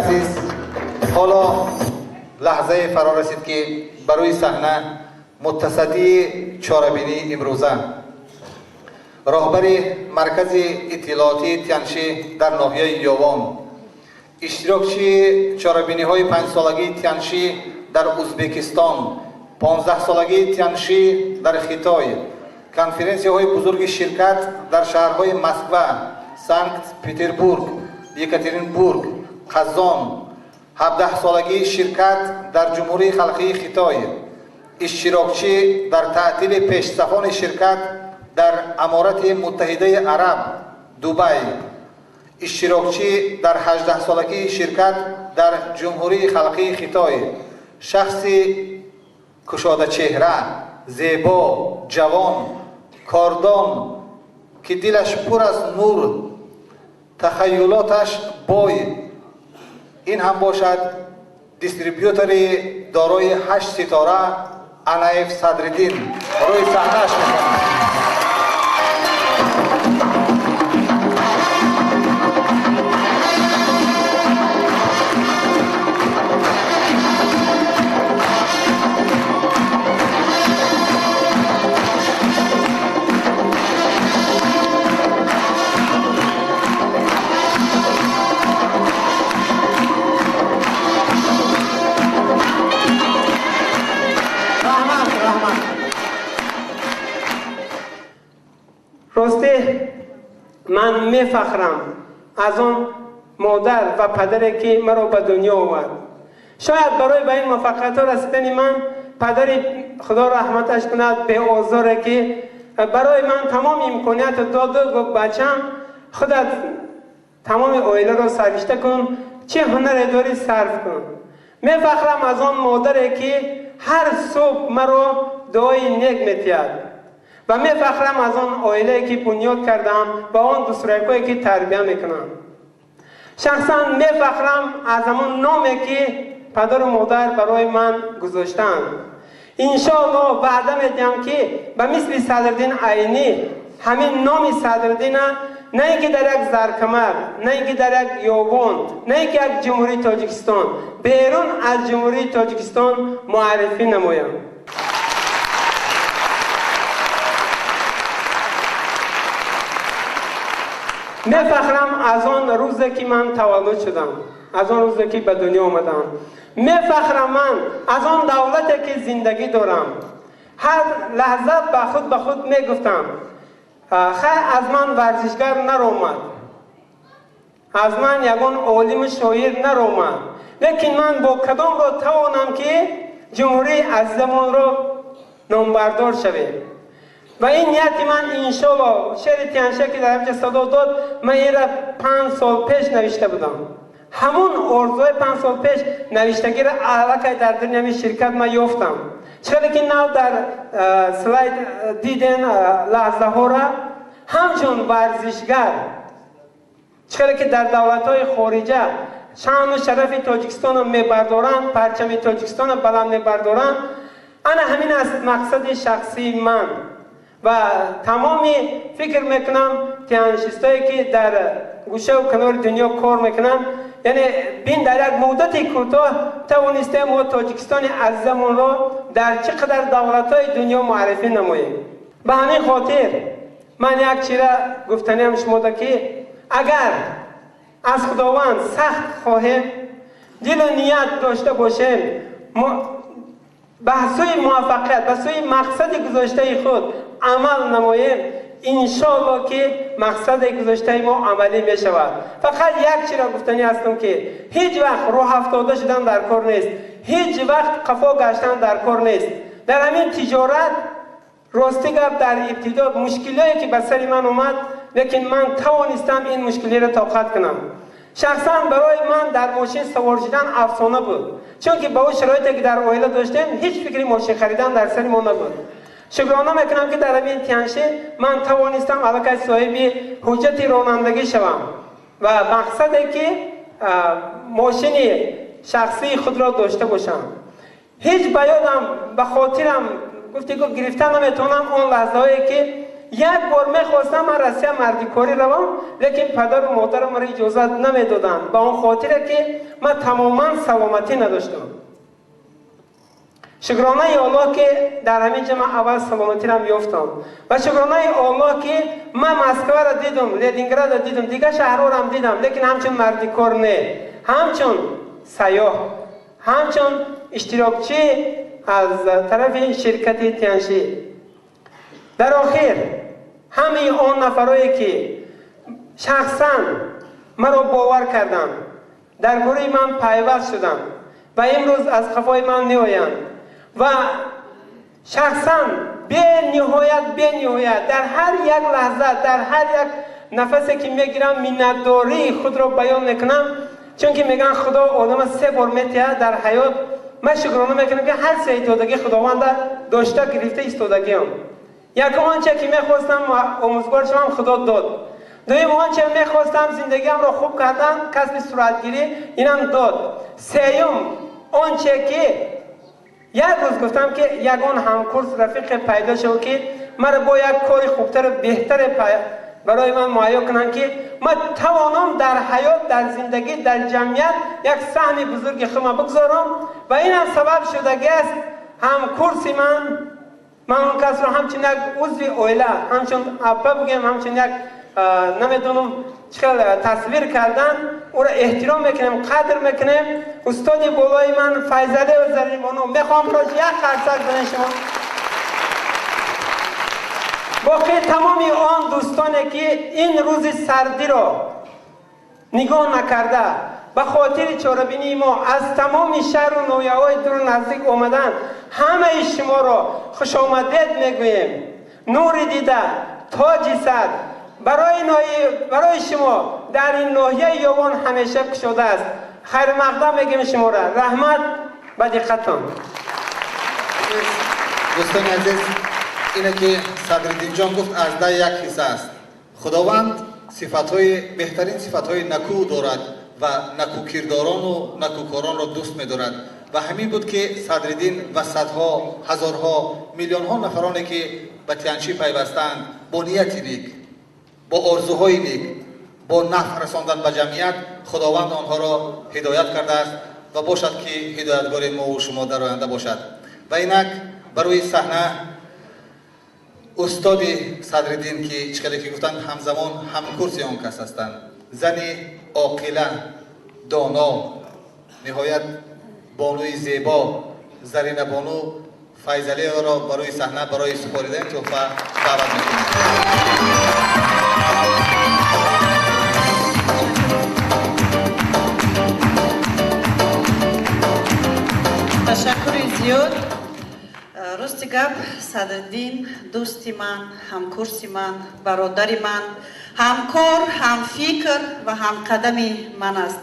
عزیز، حالا لحظه فرا رسید که برای صحنه متصدی چاره‌بینی امروزه راهبر مرکز اطلاعاتی تیانشی در ناحیه یوان، اشتراکچی چاره‌بینی‌های 5 سالگی تیانشی در ازبکستان، 15 سالگی تیانشی در خیتای، کنفرانسی‌های بزرگ شرکت در شهرهای مسکو، سانت پتربورگ، یکاترینبورگ، قزان، 17 سالگی شرکت در جمهوری خلقی خیتای، اشتراکچی در تعطیل پیش‌صفان شرکت در امارات متحده عرب دبی، اشتراکچی در 18 سالگی شرکت در جمهوری خلقی خیتای، شخصی کشاده چهره، زیبا، جوان، کاردان که دلش پر از نور، تخیلاتش بای، این هم باشد دیستریبیوتوری دارای 8 ستاره عنایف صدرالدین. روی صحنه‌اش می‌کنم. راستی من میفخرم از آن مادر و پدری که مرا به دنیا آورد. شاید برای به این موفقیت رسیدن من پدری خدا رحمتش کند به آزاره که برای من تمام امکانیت داد و بچم خودت تمام عائله را سررشته کن، چه هنری داری صرف کن. میفخرم از آن مادری که هر صبح مرا دعای نیک میتید و میفخرم از آن عائله که بنیاد کردم و آن دوسترکایی که تربیت میکنم. شخصا میفخرم از همون نامی که پدر و مادر برای من گذاشتند. انشاءالله وعده میدم که به مثل صدرالدین عینی همین نام صدرالدین نه اینکه در یک زرکمر، نه اینکه در یک یوبان، نه اینکه یک جمهوری تاجیکستان، بیرون از جمهوری تاجیکستان معرفی نمایم. میفخرم از آن روزی که من تولد شدم، از آن روزی که به دنیا آمدم. میفخرم من از آن دولتی که زندگی دارم. هر لحظه به خود میگفتم خیر از من ورزشگر نرومد، از من یگان عالم شاعر نرومد، لیکن من با کدام را توانم که جمهوری عزیزمان را نامبردار شویم. و این نیت من انشاءالله شعر تیانشه که در همچه صدا داد من این را 5 سال پیش نوشته بودم. همون ارزوی 5 سال پیش نوشتگی را علاقه در دنیای شرکت من یافتم. چرا که نو در سلاید دیدن لحظه ها را همچون ورزشگر، چرا که در دولت های خارجه شان و شرف تاجیکستان را میبردارند، پرچم تاجیکستان را بلند میبردارند. انا همین است مقصد شخصی من و تمامی فکر میکنم تیانشیستایی که در گوشه و کنار دنیا کار میکنن، یعنی بین در یک مدت کوتاه توانستیم ما تاجیکستان عزیزمون را در چقدر دولت‌های دنیا معرفی نماییم. به همین خاطر من یک چیره گفتنی هم شما ده که اگر از خداوند سخت خواهیم، دل و نیت داشته باشیم، به سوی موفقیت، به سوی مقصد گذاشته خود عمل نماییم، انشاءالله که مقصد گذاشته ما عملی می شود. فقط یک چیز را گفتنی هستم که هیچ وقت راه افتاده شدن در کار نیست، هیچ وقت قفا گشتن در کار نیست. در همین تجارت راستی گفت در ابتدا مشکلی که به سر من اومد، لیکن من توانستم این مشکلی را طاقت کنم. شخصا برای من در ماشین سوار شدن افسانه بود، چون که با اون شرایطی که در عائله داشتیم هیچ فکری ماشین خریدن در سر ما نبود. شکرانه میکنم که در همین تیانشه من توانستم علاقه صاحب حجت رانندگی شوم و مقصدی که ماشین شخصی خود را داشته باشم. هیچ بیادم به خاطرم گفتی که گرفتن نمیتونم اون لحظه هایی که یک بار میخواستم من رسیه مردی کاری روم، لیکن پدر و مادرم را اجازت نمیدادن، به اون خاطر که من تماما سلامتی نداشتم. شکرانه الله که در همین جمع اول سلامتی را یافتم و شکرانه الله که من مسکو را دیدم، لنینگراد را دیدم، دیگه شهرها را هم دیدم، لیکن همچون مردی کار نه، همچون سیاه، همچون اشتراکچی از طرف شرکت تیانشی. در آخر همه آن نفرایی که شخصا مرا باور کردند در گروه من پیوست شدند و امروز از خفای من نیایند و شخصا به نهایت در هر یک لحظه، در هر یک نفسی که میگیرم منتداری خود را بیان میکنم، چون که میگن خدا آدم 3 بار میتیه در حیات. من شکرانه میکنم که هر 3 ایستادگی خداوند داشته گرفته ایستادگی هم. یک آنچه که میخواستم آموزگار شوم خدا داد. دویم آنچه میخواستم زندگیم را خوب کردن، کسب صورتگیری، اینم داد. سوم آنچه که یک روز گفتم که یگان همکورس رفیق پیدا شد که مرا با یک کاری خوبتر و بهتر برای من مهیا کنن که من توانم در حیات، در زندگی، در جمعیت یک سهم بزرگ خودم بگذارم و این هم سبب شدگی است همکورس من اون کس رو همچون یک عضو اویله، همچون اپا بگیم، همچون یک نمیدونم چقدر تصویر کردن، او را احترام میکنیم، قدر میکنیم. استاد بالای من فیضلی و زریمانو میخوام راج یک خرسک بزنین شما. باقی تمامی آن دوستانی که این روز سردی را نگاه نکرده به خاطر چاره‌بینی ما از تمام شهر و نویه‌های دور و نزدیک آمدن، همه شما را خوش آمدید میگوییم. نور دیده، تاج سر برای شما در این ناحیه یوان همیشه کشوده است. خیر مقدم میگیم شما را. رحمت به دقتتان. دوستان عزیز، اینه که صدرالدین جان گفت از ده یک حصه است. خداوند بهترین صفتهای نکو دارد و نکو کرداران و نکوکاران را دوست می‌دارد و همین بود که صدرالدین و صدها، هزارها، میلیون‌ها نفرانی که به تیانشی پیوستند با نیتی نیک، با آرزوهای نیک، با نفع رساندن به جمعیت، خداوند آنها را هدایت کرده است و باشد که هدایتگار ما و شما در آینده باشد. و اینک برای صحنه استاد صدرالدین که چقدر که گفتن همزمان همکورس آن کس هستند، زنی عاقله، دانا، نهایت بانوی زیبا، زرینه بانو فیضلی را برای صحنه برای سپاریدن تحفه دعوت می‌کنیم. تشکر زیاد. راستی گپ صدرالدین دوستی من، همکورسی من، برادری من، همکار، همفکر و همقدمی من است.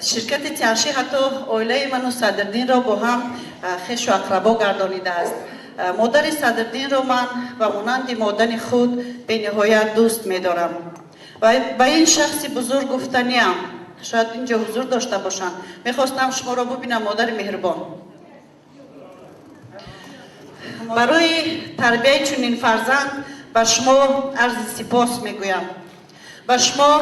شرکت تیانشی حتی اویله من و صدرالدین را با هم خویش و اقربا گردانیده است. مادر صدرالدین را من و مانند مادر خود به نهایت دوست می دارم و به این شخص بزرگ گفتنیم، شاید اینجا حضور داشته باشند، میخواستم شما را ببینم مادر مهربان. برای تربیت چنین فرزند به شما عرض سپاس میگویم. به شما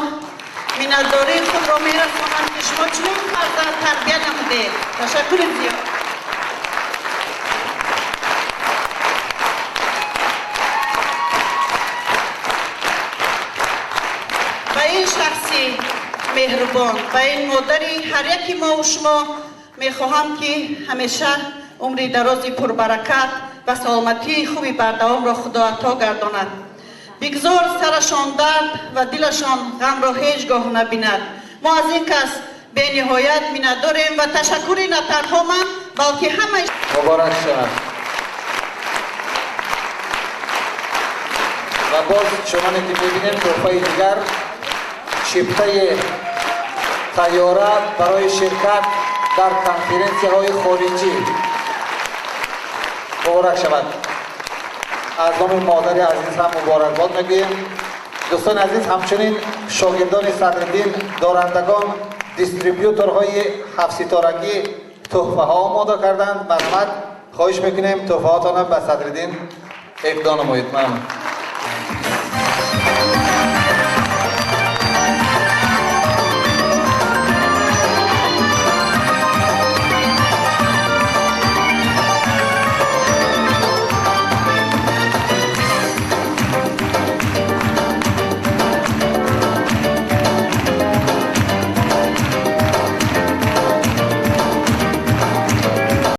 منتداری خود را میرسانم که شما چنین فرزند تربیت نموده. تشکر زیاد. به این شخصی مهربان، به این مادری هر یکی ما و شما میخواهم که همیشه عمری درازی پربرکت و سلامتی خوبی بر دوام را خدا عطا گرداند. بگذار سرشان درد و دلشان غم را هیچگاه نبیند. ما از این کس به نهایت منتداریم و تشکری نه تنها من بلکه همه مبارک شود. و باز شما که میبینیم تحفه دیگر شیفته طیاره برای شرکت در کنفرانسی های خارجی. مبارک شود. از آن مادر عزیز هم مبارکباد میگوییم. دوستان عزیز، همچنین شاگردان صدرالدین، دارندگان، دیستریبیوتورهای 7 ستارگی تحفه ها آماده کردند. مرحمت خواهش میکنیم تحفه هاتان به صدرالدین ابداع نمایید. ممنون.